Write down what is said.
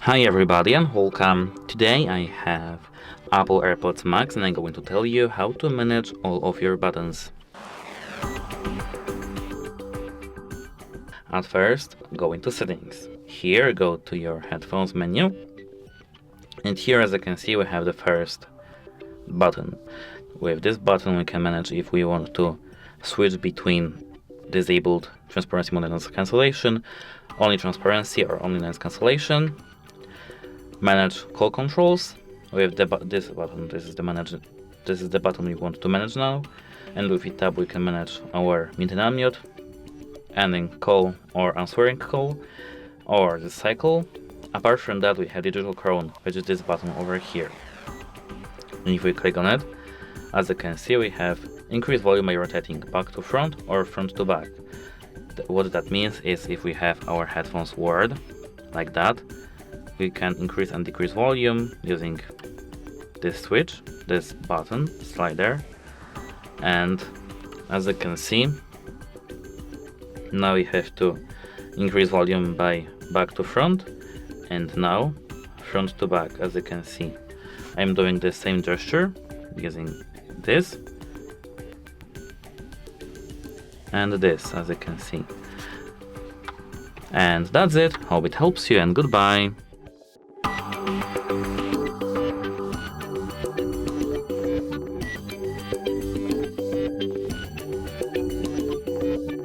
Hi everybody and welcome. Today I have Apple AirPods Max and I'm going to tell you how to manage all of your buttons. At first, go into settings. Here go to your headphones menu. And here, as you can see, we have the first button. With this button we can manage if we want to switch between disabled transparency mode and cancellation, only transparency or only noise cancellation. Manage call controls with this button. This is the button we want to manage now, and with it tab we can manage our mute and unmute, ending call or answering call, or the cycle. Apart from that, we have digital crown, which is this button over here. And if we click on it, as you can see, we have increased volume by rotating back to front or front to back. What that means is if we have our headphones wired like that, we can increase and decrease volume using this switch, this button slider, and as you can see, now we have to increase volume by back to front and now front to back. As you can see, I'm doing the same gesture using this and this, as you can see. And that's it. Hope it helps you and goodbye.